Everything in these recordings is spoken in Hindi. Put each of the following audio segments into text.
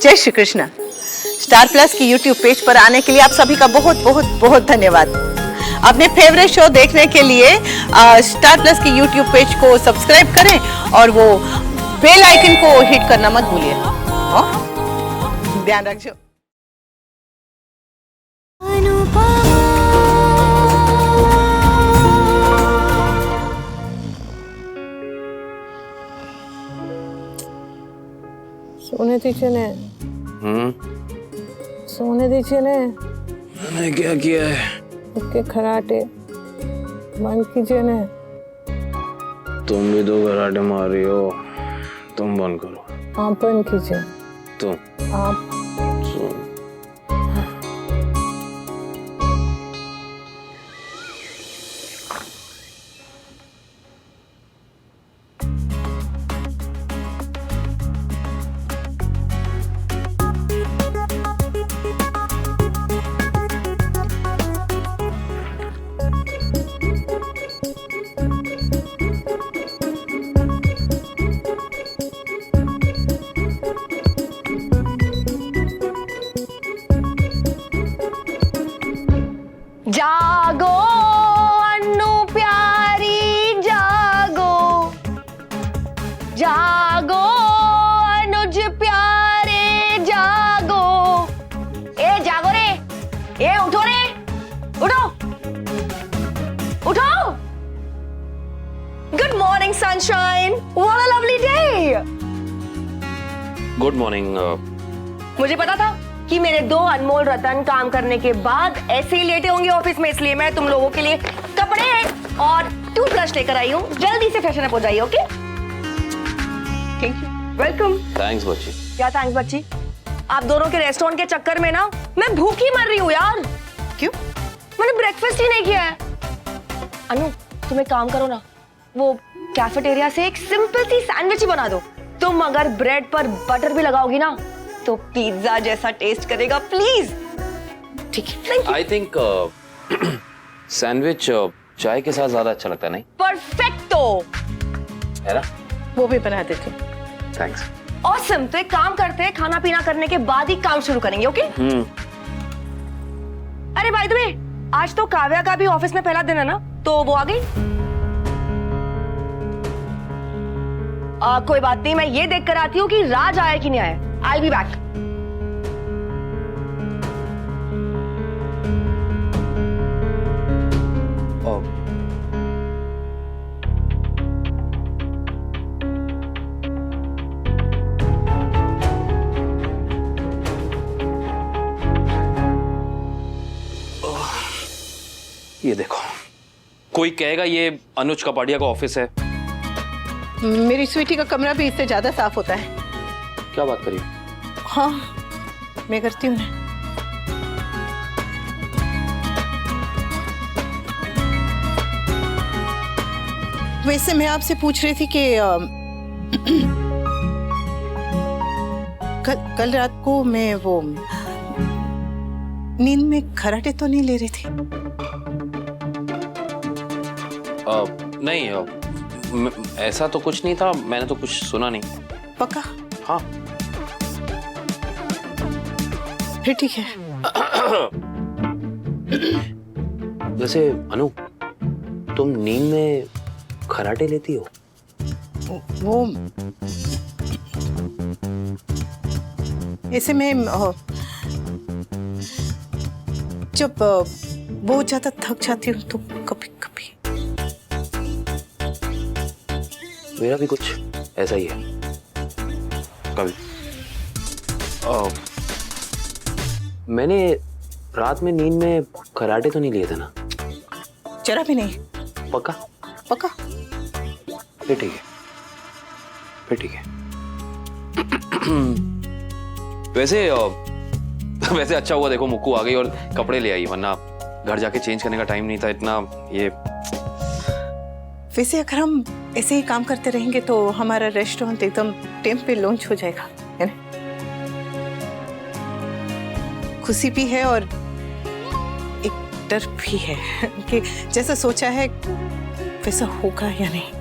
जय श्री कृष्ण। स्टार प्लस की यूट्यूब पेज पर आने के लिए आप सभी का बहुत बहुत बहुत धन्यवाद। अपने फेवरेट शो देखने के लिए स्टार प्लस की यूट्यूब पेज को सब्सक्राइब करें और वो बेल आइकन को हिट करना मत भूलिए। ध्यान रखिए। सोने दीजिए ने। सोने दीजिए ने। मैंने क्या किया है? उसके खराटे बंद कीजिए ने। तुम भी दो खराटे मार रही हो, तुम बंद करो। आप बंद कीजिए। तुम आप जागो अन्नू प्यारी जागो, जागो अनुज प्यारे जागो। ए जागो रे, ए उठो रे, उठो उठो। Good morning sunshine, what a lovely day. Good morning. मुझे पता था कि मेरे दो अनमोल रतन काम करने के बाद ऐसे ही लेटे होंगे ऑफिस में, इसलिए मैं तुम लोगों के लिए कपड़े और टूथब्रश लेकर आई हूँ। जल्दी से फ्रेशन अप हो जाइए। Okay, thank you. Welcome. Thanks बच्ची। क्या थैंक्स बच्ची? आप दोनों के रेस्टोरेंट के चक्कर में ना मैं भूखी मर रही हूँ यार। क्यों? मैंने ब्रेकफास्ट ही नहीं किया है। अनु तुम एक काम करो ना, वो कैफेटेरिया से एक सिंपल सी सैंडविच ही बना दो। तुम अगर ब्रेड पर बटर भी लगाओगी ना तो पिज्जा जैसा टेस्ट करेगा। प्लीज। ठीक है। आई थिंक सैंडविच चाय के साथ ज्यादा अच्छा लगता है, नहीं? परफेक्टो है ना? वो भी बना देती हूँ। थैंक्स। ऑसम। तो एक काम करते हैं, खाना पीना करने के बाद ही काम शुरू करेंगे। ओके? अरे बाय द वे, आज तो काव्या का भी ऑफिस में पहला दिन है ना, तो वो आ गई? कोई बात नहीं, मैं ये देख कर आती हूँ कि राज आया कि नहीं आया। I'll be back. Oh. ये देखो, कोई कहेगा ये अनुज कपाड़िया का ऑफिस है। मेरी स्वीटी का कमरा भी इससे ज्यादा साफ होता है। क्या बात करिए? हाँ, मैं करती हूँ। वैसे मैं आपसे पूछ रही थी कि कल रात को मैं वो नींद में खराटे तो नहीं ले रही थी? नहीं, ऐसा तो कुछ नहीं था, मैंने तो कुछ सुना नहीं। पक्का? हाँ। फिर ठीक है। वैसे अनु, तुम नींद में खराटे लेती हो? वो ऐसे में जब बहुत ज्यादा थक जाती हूँ तो कभी कभी। मेरा भी कुछ ऐसा ही है कभी। मैंने रात में नींद में खराटे तो नहीं लिए थे ना? जरा भी नहीं। पक्का? पक्का? फिर ठीक है, फिर ठीक है। वैसे अच्छा हुआ, देखो मुक्कू आ गई और कपड़े ले आई, वरना घर जाके चेंज करने का टाइम नहीं था इतना। ये वैसे अगर हम ऐसे ही काम करते रहेंगे तो हमारा रेस्टोरेंट एकदम टाइम पे लॉन्च हो जाएगा, है ना? खुशी भी है और एक डर भी है कि जैसा सोचा है वैसा होगा या नहीं।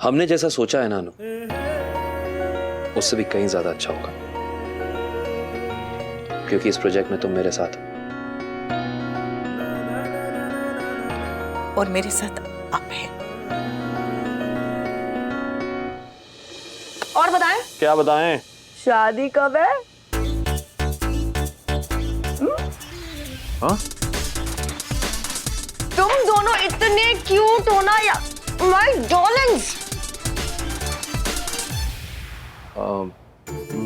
हमने जैसा सोचा है ना अनु, उससे भी कहीं ज्यादा अच्छा होगा, क्योंकि इस प्रोजेक्ट में तुम मेरे साथ हो। और मेरे साथ आप हैं। और बताएं, क्या बताएं? शादी कब है? हाँ? तुम दोनों इतने क्यूट हो ना या माय डार्लिंग्स।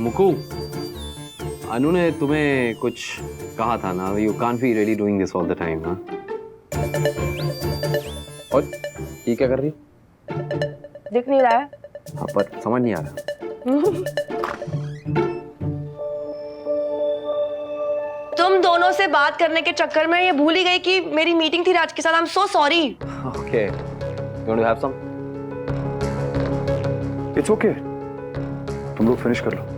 मुकु, अनु ने तुम्हें कुछ कहा था ना, you can't be really doing this all the time ना। और ये क्या कर रही? दिख नहीं रहा है? हाँ, पर समझ नहीं आ रहा। तुम दोनों से बात करने के चक्कर में ये भूल ही गई कि मेरी मीटिंग थी राज के साथ। I am so sorry. Okay, you want to have some? It's okay, तुम लोग फिनिश कर लो।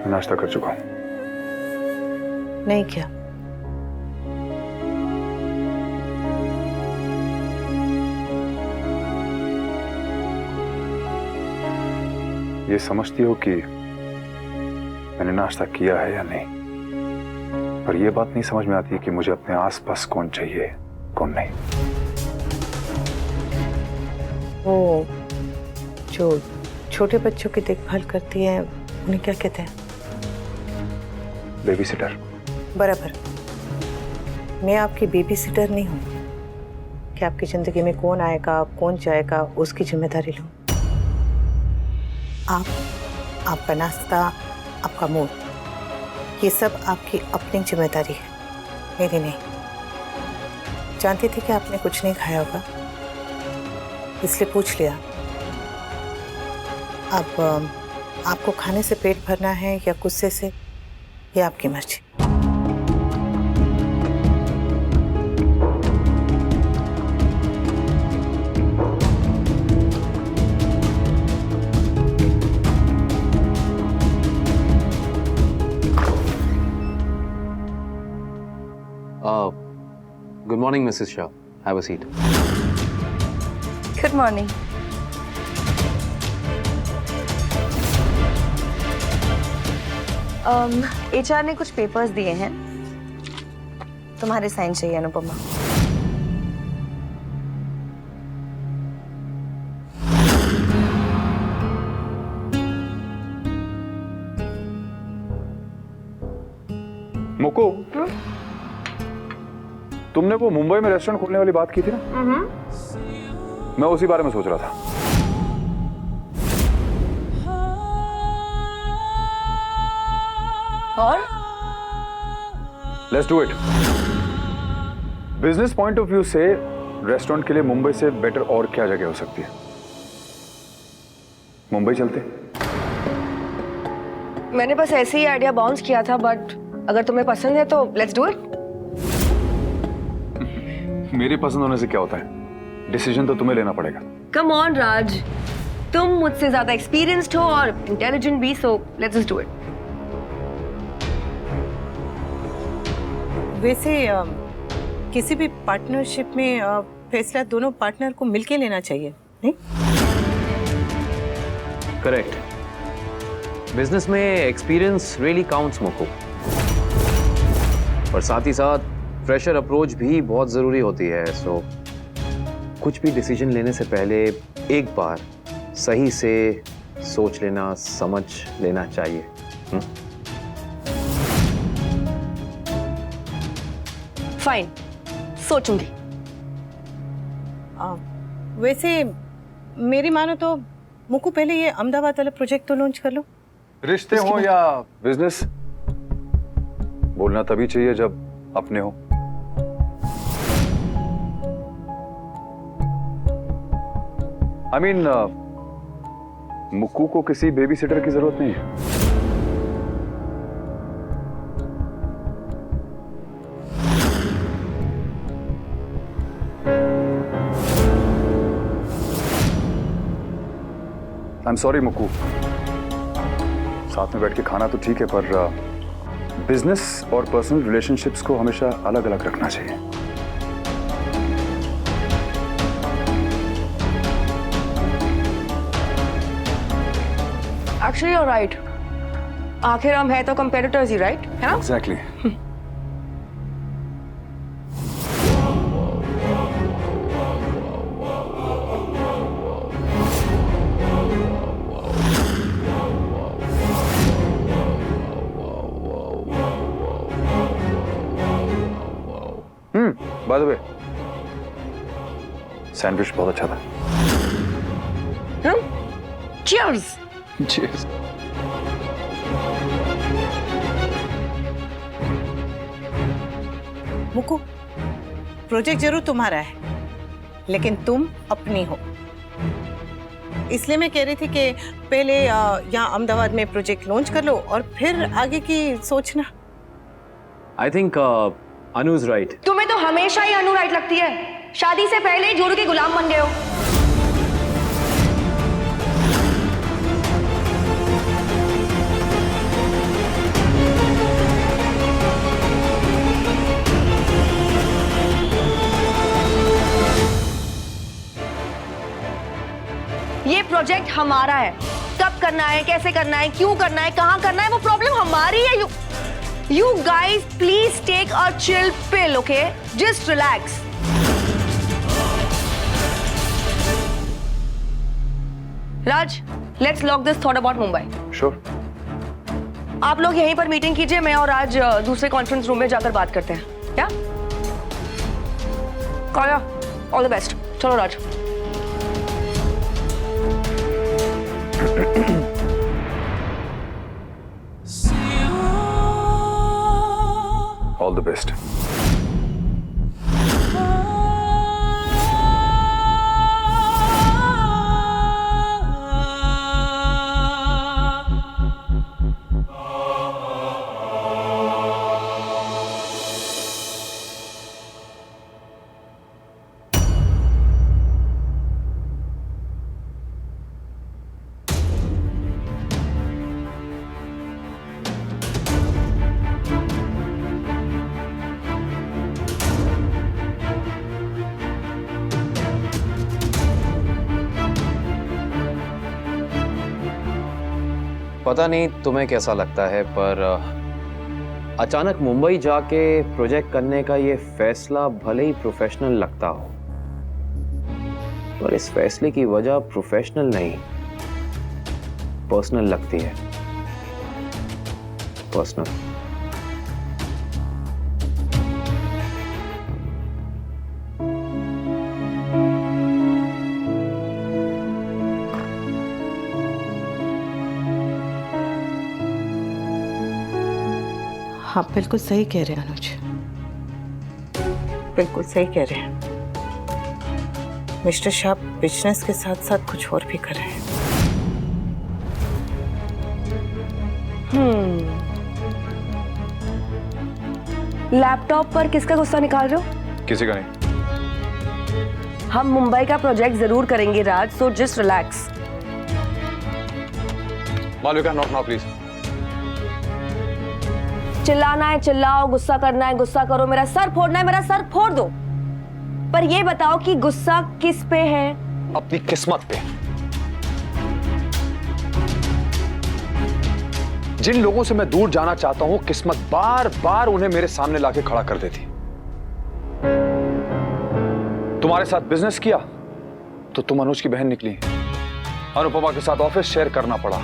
नाश्ता कर चुका हूं। नहीं क्या? ये समझती हो कि मैंने नाश्ता किया है या नहीं, पर यह बात नहीं समझ में आती कि मुझे अपने आसपास कौन चाहिए कौन नहीं। वो जो छोटे बच्चों की देखभाल करती है उन्हें क्या कहते हैं? Baby sitter. बराबर। मैं आपकी बेबी सिटर नहीं हूँ कि आपकी जिंदगी में कौन आएगा कौन जाएगा उसकी जिम्मेदारी लूँ। आपका नाश्ता, आपका मूड, ये सब आपकी अपनी जिम्मेदारी है, मेरी नहीं। जानती थी कि आपने कुछ नहीं खाया होगा, इसलिए पूछ लिया। अब आपको खाने से पेट भरना है या गुस्से से, ये आपकी मर्जी। Good morning, Mrs. Shah. Have a seat. Good morning. HR ने कुछ पेपर्स दिए हैं, तुम्हारे साइन चाहिए अनुपमा। मुकु, तुमने वो मुंबई में रेस्टोरेंट खोलने वाली बात की थी ना? मैं उसी बारे में सोच रहा था। और let's do it. Business point of view से रेस्टोरेंट के लिए मुंबई से बेटर और क्या जगह हो सकती है? मुंबई चलते? मैंने बस ऐसे ही आइडिया बाउंस किया था, बट अगर तुम्हें पसंद है तो लेट्स डू इट। मेरी पसंद होने से क्या होता है? डिसीजन तो तुम्हें लेना पड़ेगा। कम ऑन राज, तुम मुझसे ज्यादा एक्सपीरियंस्ड हो और इंटेलिजेंट भी, so let's just do it. वैसे किसी भी पार्टनरशिप में फैसला दोनों पार्टनर को मिलके लेना चाहिए, नहीं? करेक्ट। बिजनेस में एक्सपीरियंस रियली काउंट्स मुकु, और साथ ही साथ फ्रेशर अप्रोच भी बहुत जरूरी होती है। सो कुछ भी डिसीजन लेने से पहले एक बार सही से सोच लेना, समझ लेना चाहिए। फाइन, सोचूंगी। वैसे मेरी मानो तो मुकु पहले ये अहमदाबाद वाला प्रोजेक्ट तो लॉन्च कर लो। रिश्ते हो या बिजनेस, बोलना तभी चाहिए जब अपने हो। I mean, मुक्कू को किसी बेबी सिटर की जरूरत नहीं है। आई एम सॉरी मुक्कू, साथ में बैठ के खाना तो ठीक है, पर बिजनेस और पर्सनल रिलेशनशिप्स को हमेशा अलग अलग रखना चाहिए। एक्चुअली यू आर राइट, आखिर हम है तो कंपेटिटर्स ही, राइट है ना? Exactly. By the way, sandwich बहुत अच्छा था। Cheers! Cheers. मुकु, प्रोजेक्ट जरूर तुम्हारा है, लेकिन तुम अपनी हो। इसलिए मैं कह रही थी कि पहले यहाँ अहमदाबाद में प्रोजेक्ट लॉन्च कर लो और फिर आगे की सोचना। I think Anu is right. तुम्हें तो हमेशा ही अनु राइट लगती है। शादी से पहले ही जोरू के गुलाम बन गए हो। ये प्रोजेक्ट हमारा है। कब करना है, कैसे करना है, क्यों करना है, कहां करना है, वो प्रॉब्लम हमारी है। You guys please take a chill pill, okay? Just relax. Raj, let's lock this thought about Mumbai. Sure. आप लोग यहीं पर मीटिंग कीजिए, मैं और आज दूसरे कॉन्फ्रेंस रूम में जाकर बात करते हैं। क्या? काया, ऑल द बेस्ट। चलो राज। All the best. पता नहीं तुम्हें कैसा लगता है, पर अचानक मुंबई जाके प्रोजेक्ट करने का ये फैसला भले ही प्रोफेशनल लगता हो, पर इस फैसले की वजह प्रोफेशनल नहीं पर्सनल लगती है। पर्सनल। आप बिल्कुल सही कह रहे हैं अनुज, बिल्कुल सही कह रहे हैं। मिस्टर शाह बिजनेस के साथ साथ कुछ और भी कर रहे हैं। लैपटॉप पर किसका गुस्सा निकाल रहे हो? किसी का नहीं। हम मुंबई का प्रोजेक्ट जरूर करेंगे Raj, so just relax. Malvika, not now please. चिल्लाना है चिल्लाओ, गुस्सा करना है गुस्सा करो, मेरा सर फोड़ना है मेरा सर फोड़ दो, पर ये बताओ कि गुस्सा किस पे है? अपनी किस्मत पे। जिन लोगों से मैं दूर जाना चाहता हूं, किस्मत बार बार उन्हें मेरे सामने लाके खड़ा कर देती। तुम्हारे साथ बिजनेस किया तो तुम अनुज की बहन निकली। अनुपमा के साथ ऑफिस शेयर करना पड़ा,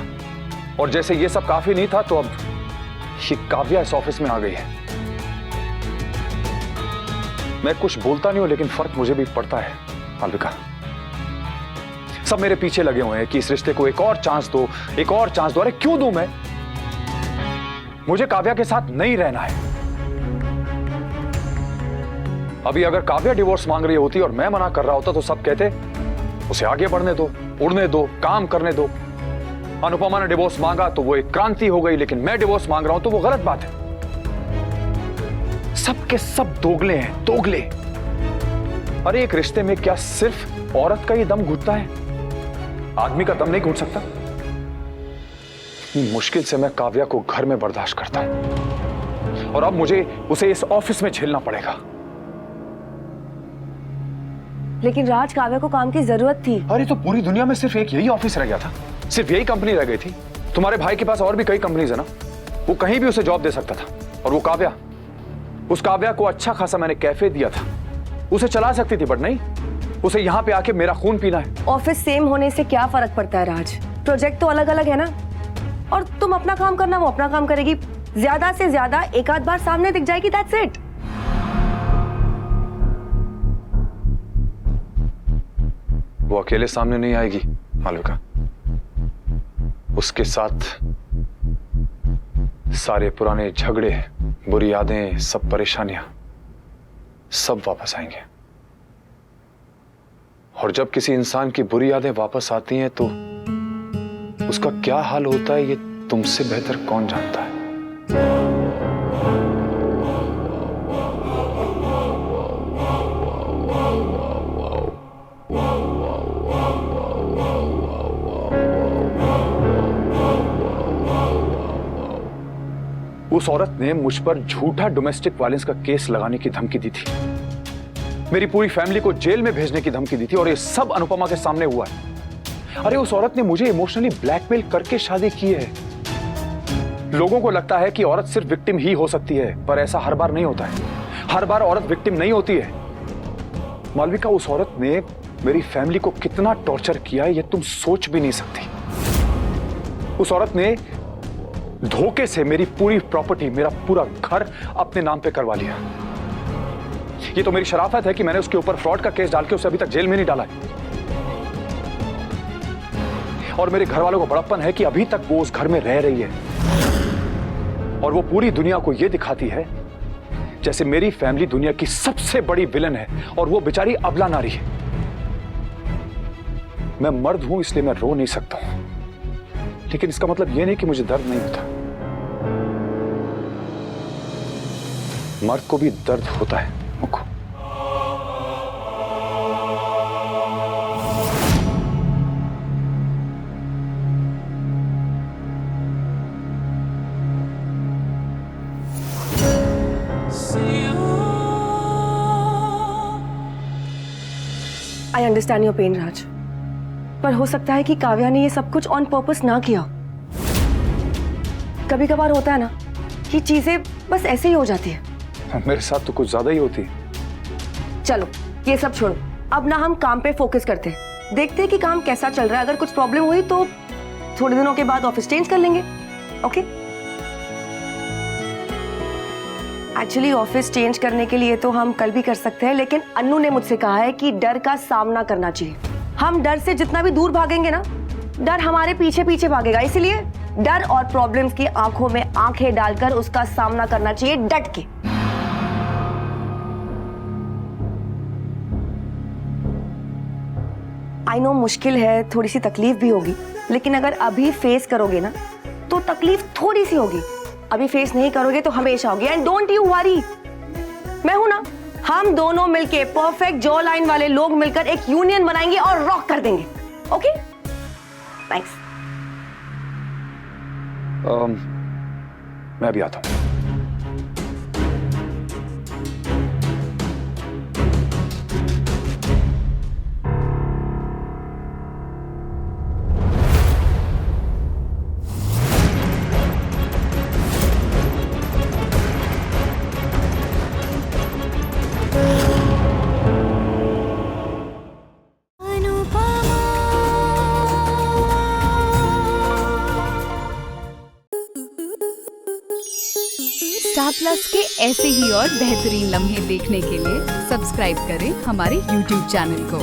और जैसे ये सब काफी नहीं था तो अब ये काव्या इस ऑफिस में आ गई है। मैं कुछ बोलता नहीं हूं, लेकिन फर्क मुझे भी पड़ता है मालविका। सब मेरे पीछे लगे हुए हैं कि इस रिश्ते को एक और चांस दो, एक और चांस दो। अरे क्यों दूं मैं? मुझे काव्या के साथ नहीं रहना है। अभी अगर काव्या डिवोर्स मांग रही होती और मैं मना कर रहा होता तो सब कहते उसे आगे बढ़ने दो, उड़ने दो, काम करने दो। अनुपमा ने डिवोर्स मांगा तो वो एक क्रांति हो गई, लेकिन मैं डिवोर्स मांग रहा हूं तो वो गलत बात है। सबके सब दोगले हैं, दोगले। अरे एक रिश्ते में क्या सिर्फ औरत का ही दम घुटता है? आदमी का दम नहीं घुट सकता? मुश्किल से मैं काव्या को घर में बर्दाश्त करता हूं और अब मुझे उसे इस ऑफिस में झेलना पड़ेगा। लेकिन राज, काव्या को काम की जरूरत थी। अरे तो पूरी दुनिया में सिर्फ एक यही ऑफिस रह गया था, सिर्फ यही कंपनी रह गई थी। तुम्हारे भाई के पास और भी कई कंपनीज है ना, वो कहीं भी उसे जॉब दे सकता था। और वो काव्या, उस काव्या को अच्छा खासा मैंने कैफे दिया था, उसे चला सकती थी, बट नहीं, उसे यहां पे आके मेरा खून पीना है। ऑफिस सेम होने से क्या फर्क पड़ता है राज? प्रोजेक्ट तो अलग अलग है ना, और तुम अपना काम करना, वो अपना काम करेगी। ज्यादा से ज्यादा एक आध बार सामने दिख जाएगी, दैट्स इट। वो अकेले सामने नहीं आएगी मालविका, उसके साथ सारे पुराने झगड़े, बुरी यादें, सब परेशानियां सब वापस आएंगे। और जब किसी इंसान की बुरी यादें वापस आती हैं तो उसका क्या हाल होता है ये तुमसे बेहतर कौन जानता है। उस औरत ने मुझ पर झूठा डोमेस्टिक वायलेंस का केस लगाने की धमकी दी थी, मेरी पूरी फैमिली को जेल में भेजने की धमकी दी थी, और ये सब अनुपमा के सामने हुआ है। अरे उस औरत ने मुझे इमोशनली ब्लैकमेल करके शादी की है। लोगों को लगता है कि औरत सिर्फ विक्टिम ही हो सकती है, पर ऐसा हर बार नहीं होता है। हर बार औरत विक्टिम नहीं होती है। मालविका, उस औरत ने मेरी फैमिली को कितना टॉर्चर किया है ये तुम सोच भी नहीं सकती। उस औरत ने धोखे से मेरी पूरी प्रॉपर्टी, मेरा पूरा घर अपने नाम पे करवा लिया। ये तो मेरी शराफत है कि मैंने उसके ऊपर फ्रॉड का केस डाल के उसे अभी तक जेल में नहीं डाला है। और मेरे घर वालों को बड़प्पन है कि अभी तक वो उस घर में रह रही है, और वो पूरी दुनिया को ये दिखाती है जैसे मेरी फैमिली दुनिया की सबसे बड़ी विलन है और वो बेचारी अबला नारी है। मैं मर्द हूं इसलिए मैं रो नहीं सकता हूं, लेकिन इसका मतलब यह नहीं कि मुझे दर्द नहीं होता। मर्द को भी दर्द होता है Mukku. I understand your pain Raj, पर हो सकता है कि काव्या ने ये सब कुछ ऑन पर्पस ना किया। कभी कभार होता है ना कि चीजें बस ऐसे ही हो जाती है। मेरे साथ तो कुछ ज्यादा ही होती है। चलो ये सब छोड़ो, अब ना हम काम पे फोकस करते हैं, देखते हैं कि काम कैसा चल रहा है। अगर कुछ प्रॉब्लम हुई तो थोड़े दिनों के बाद ऑफिस चेंज कर लेंगे। ओके? एक्चुअली ऑफिस चेंज करने के लिए तो हम कल भी कर सकते हैं, लेकिन अन्नू ने मुझसे कहा है कि डर का सामना करना चाहिए। हम डर से जितना भी दूर भागेंगे ना, डर हमारे पीछे पीछे भागेगा। इसलिए डर और प्रॉब्लम्स की आंखों में आंखें डालकर उसका सामना करना चाहिए डट के। आई नो मुश्किल है, थोड़ी सी तकलीफ भी होगी, लेकिन अगर अभी फेस करोगे ना तो तकलीफ थोड़ी सी होगी, अभी फेस नहीं करोगे तो हमेशा होगी। एंड डोंट यू वरी, मैं हूं ना। हम दोनों मिलके परफेक्ट जॉ लाइन वाले लोग मिलकर एक यूनियन बनाएंगे और रॉक कर देंगे। ओके? थैंक्स। मैं भी आता हूं। स्टार प्लस के ऐसे ही और बेहतरीन लम्हे देखने के लिए सब्सक्राइब करें हमारे YouTube चैनल को।